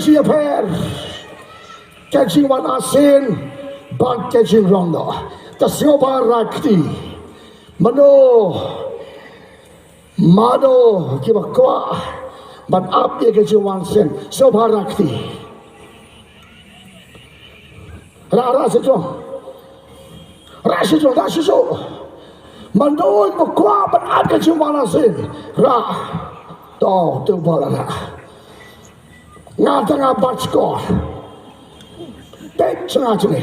si pher catching one sien but catching rongnoh ta sioba rakti mano ki bakwa but up ye catching one sien sioba rakti ra se jo mano ki bakwa but up catching one sien ra to tu bola ra nga tanga bat score tek tanga chini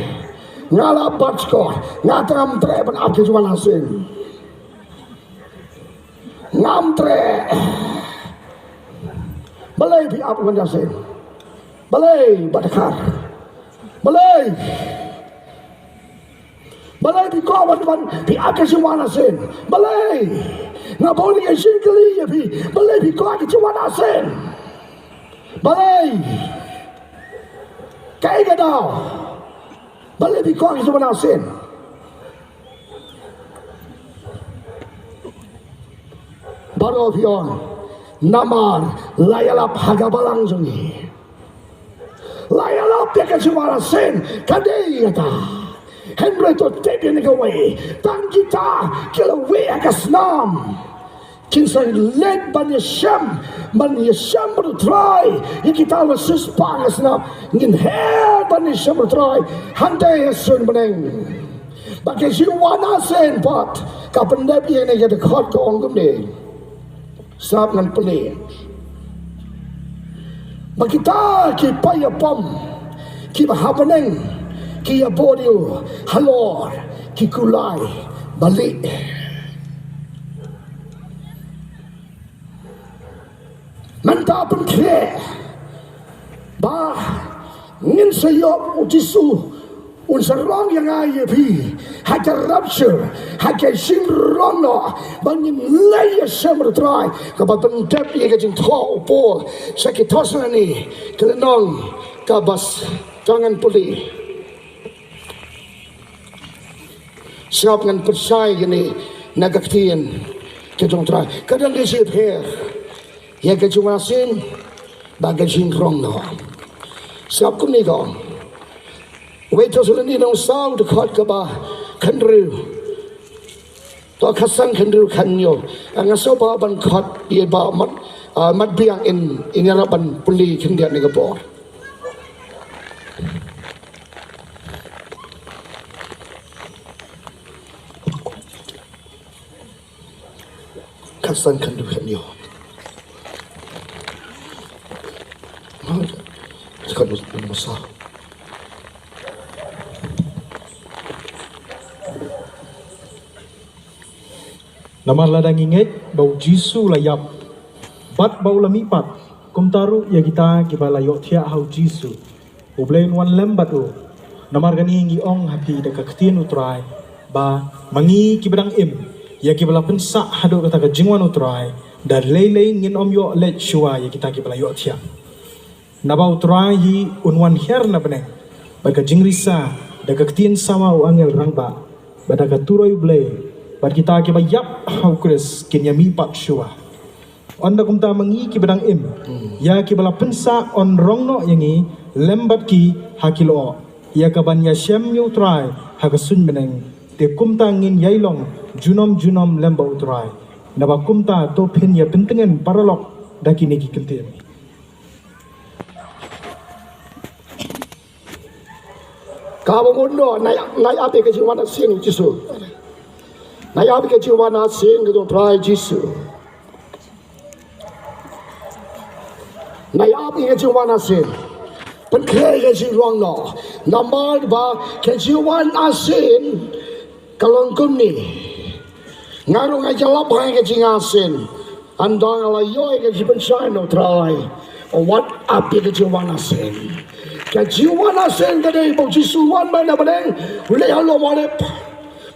nga la bat score nga tanga mtre ban ap ke juana sin ngam tre balai bi ap ban sin balai batakar balai bi ko ban bi ap ke juana sin balai nga boli ke sin kali bi balai bi ko ke juana sin balai kaya ka daw balai bi ko kita manasin baru pion namar layalap hagabalang jungi layalap ya kasi manasin kadai kata Henry to take ni kawai tang kita kilawi akasnam kinsa led ban yasham to try kita wasus pangas na ngin her ban yasham to try hante yasun baneng bagai si wana sen pot kapendap ye ne ya de khot ko ongum ne sap ngan pele bagita ki paya pom ki bahabaneng ki abodio halor ki kulai balik manta pun kre ba ngin sayop ujisu un sarong yang ai pi haka rupture haka sim rono bangin lay sem try ka batang tap ye ka jing tho po sakitosan ni kelenong ka bas jangan puli siap ngan persai ni nagaktian ke jong try kadang dia siap here ya ke cuma sin bagai jing rongnoh siap kun ni dong wait to seleni dong sau dekat ke bah kendru to kasang kendru kanyo angaso ba ban khat ye ba mat biang in ara ban puli kendia ni gapor kasang kendru kanyo sekarang besar. Nama ladang inget bau jisu layap bat bau lamipat kumtaru ya kita layok tia hau jisu ublein wan lembat u namar gani ngi ong hati de kaktin utrai ba mangi kibadang im ya kibala pensa hado kata ka jingwan utrai dan lele ngin om yo let shua ya kita layok tia naba utrai hi unwan her na beneng baga jingrisa de kaktin sama u angel rangba badaga turoi ublei Bat kita kiba yap hau kres kenya mi pat shua. Onda kumta mangi kibadang im. Ya kibala pensa on rongnoh yangi lembat ki hakilo. Ya kaban ya shem yu try hagasun beneng. Te kumta ngin yailong junom lemba utrai. Naba kumta to pin ya pentengen paralok daki neki kentir. Kabo mundo nay ape ke jiwana sien jisu. Naya bi ke jiwana sien ke try jisu. Naya bi ke jiwana sien. Pen kre ke jiwana. Namar ba ke jiwana sien kalong kumni. Ngaru ngajalap hai ke jinga sien. Andang ala yoy ke jipen shine no try. O what up ke jiwana sien. Ke jiwana sien ke dei bo jisu wan ba na badeng. Ule halo malep.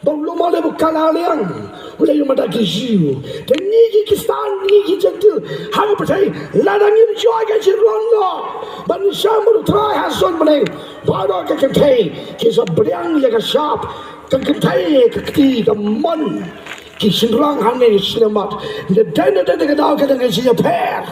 Bang luma le bukala liang, ulai yung mata kisiu. Tengi kistan ni jentil, hang percaya ladang ini joy ke Rongnoh. Ban syamur try hasun meneng, pada ke kentai, kisah beriang ya ke syap, ke kentai ke keti ke mon, kisah rang hane selamat. The dana ke tahu ke dengan siapa pher.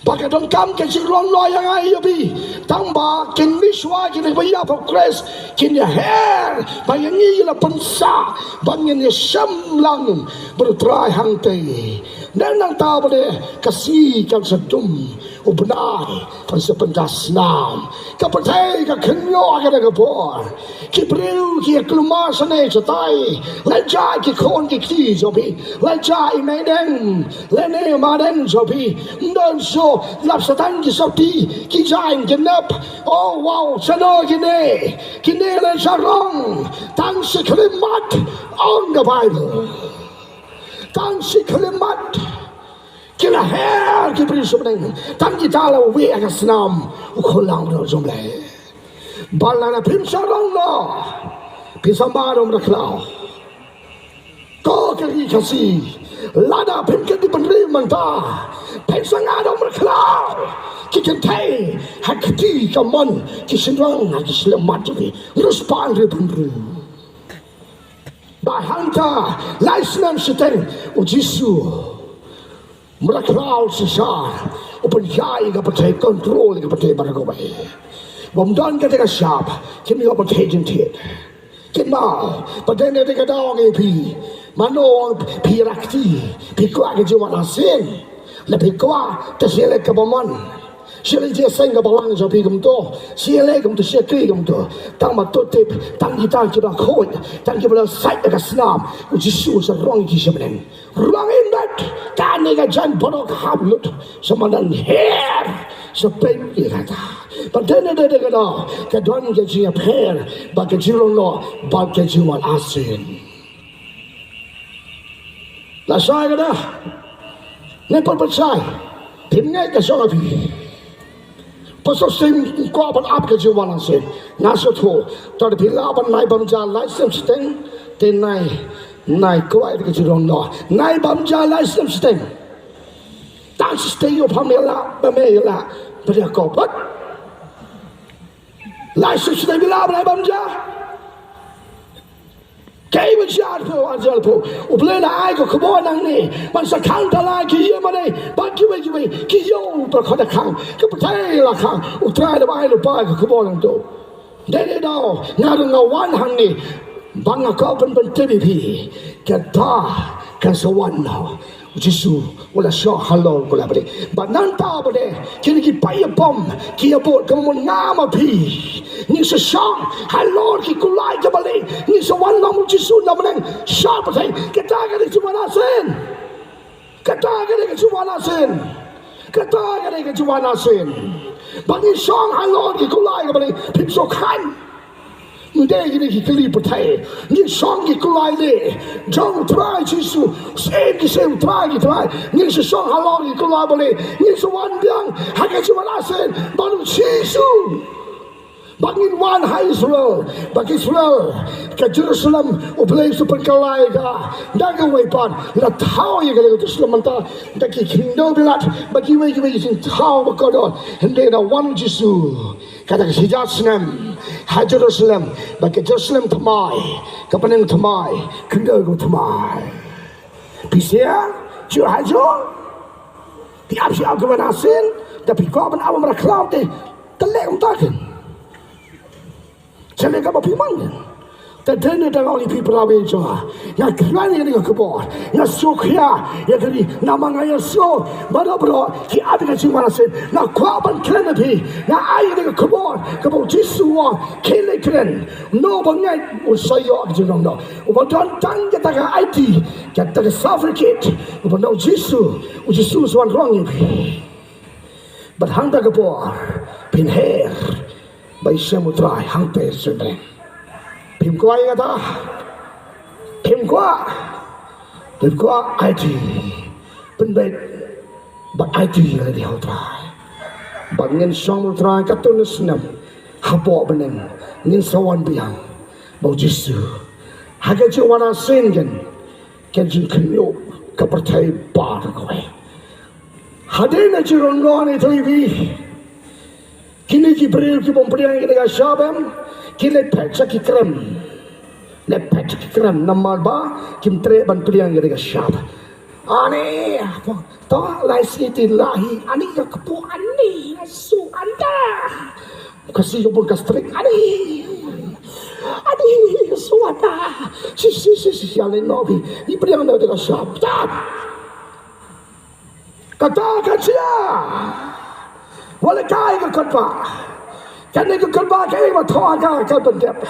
Bagi dong kam ke ruang lo yang ayo bi tamba kin miswa kin baya progress kin ya hair bayangi la pensa bangin ya syamlang bertrai hang te dan nang ta boleh kasih kan sedum ubenar kan sependas nam ka patai ka kenyo ka ga por ki breu ki kluma sane chatai la ja ki khon ki ki so bi la ja i mai den le ne ma den so bi ndon so lap satan ki so ti ki jain genap oh wow chano ki ne le sarong tang si klimat on the bible tang si klimat kila her ki beri sebenarnya tang kita la we aga senam ukolang ro jomle balana pim sarong lo pisambarom raklau ko kali kasi lada pim ke di penri manta pensangadom raklau kiken tai hakati kamon kisindrong ki selamat jadi respond re penri bahanta laisnam siteng ujisu meraklau sisar open jai ga patai control ga patai baragobai bom don ga tega shop kimi ga patai jintit kinma patai ne tega dong pi mano pi rakti pi kwa ga jiwa asen le pi kwa tasele ka bomon Sila je sang ka balang sa pigam to. Sila gum to siya kri gum to. Tang matutip, tang kita kita khoi, tang kita sai ka snam. Ujisu sa rong ki siya benen. Rong in that tani ka jan borok hablut sa manan hair sa pen ki kata. Padene de ka do ka don ka siya pher ba ka jirong no ba ka jiwan asin. La sai ka da. Ne percaya. Timngai ka sa pi. Pasal sim kau akan apa kejualan sen, nasi tu, tadi bila akan naik bamja license steng, ten naik kau ada kejualan no, naik bamja license steng, tak steng yo pamela, beri kau buat, license steng bila naik bamja, kau berjalan po, ubelai naik kau kebawa nang ni, masa kang talai kiye mana, bagi kiyo berkata kang, kepercayai lah kang, utrai dah lupa kau kebawa nang tu, dari dah ngarung ngawan hang ni, bangga kau pun TV, kata kan sawan now. Jisu wala syo halal kula bade bananta bade kini ki payapom ki abot kamu ngama pi ni se syang halal ki kulai jabale ni se wan namu jisu nameng sya bade kita ga ni cuma nasen kata ga ni cuma nasen kata ga ni cuma nasen bagi syang halal ki kulai jabale pipso kan Ndai gini kili pertai, ni song ki kulai le, jang try jisu, same try, ni se song halal ki kulai boleh, ni se wan biang, hakai cuma nasen, baru jisu, bangin wan hai Israel, bagi Israel, ke Jerusalem, ublay super kalai ka, daga wepan, la tau ye kalau Jerusalem manta, daki kingdom bilat, bagi sing tau bakodon, hende na wan jisu. Kata ke sijat senam, hai Jerusalem, bagi Jerusalem temai, kepenang temai, kenda go temai. Pisia, cur hajo, tiap siap ke manasin, tapi kau pun awam raklam te, telek umtakan. Cakap apa pimangan? Terdana dengan lipi perawi juga. Yang keren yang dengan kebor, yang sukya, yang dari nama ngaya so, bro, ki ada ke cuma nasen, na kuaban keren lebih, na ayah dengan kebor Jisuwa, keren, no bangai usayo ajarong no, ubadan tangga taga IT, kita taga suffragette, ubadan Jisu suan rong ini, berhanda kebor, pinher, bayi semutrai hangte sebenarnya. Pim kuai kata, pim kuai IT, penbet, but IT yang di hotel, bangin song try katun senam, habo beneng, nin sawan biang, bau Jisu, haga jiwana sengen, kenjin kenyo kepercayai bar kowe, hadena jirongno ni TV, kini kibril kibompriang kita syabam. Kile pecah ki krem, le pecah ki krem namal ba kim tre ban priang gede syab. Ane toh lai siti lahi ani ka kepu ani su anda kasih pun kastrik ani su anda si ale nobi ibri ang nabi ka sabta kata kacia wala kai ka katpa kanai ka katpa kai ma thoa ka katpa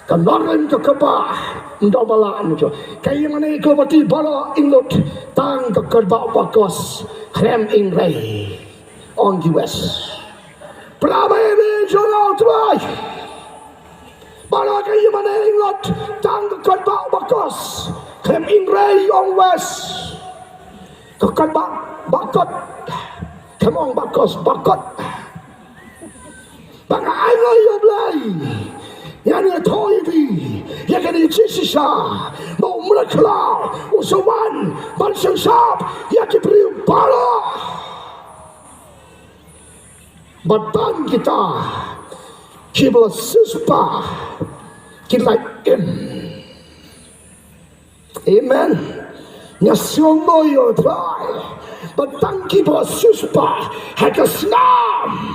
Kanarin ke keba ndabala anu jo kaya mana ke bati bala inut tang ke keba bakos krem ingrai on the west praba ini jono try bala kaya mana inut tang ke keba bakos krem ingrai on west ke keba bakot kemong bakos bakot baka ayo yo blai Yani toibi, yakani chisisha, mau melakla, usawan, bansang sap, yakipriu pala. Batan kita, kibla sispa, kita im. Amen. Nyasyong moyo try, batan kibla sispa, hakasnam,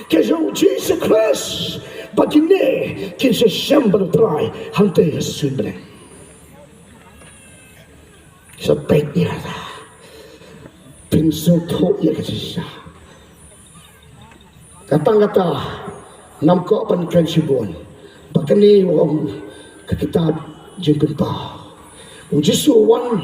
kesong Jesus Christ. Bagine kinse sembel try hante sumbre sebaiknya pinso to ya kasih kata nam ko pan kansibon bagane wong ke kitab jing pa ujisu wan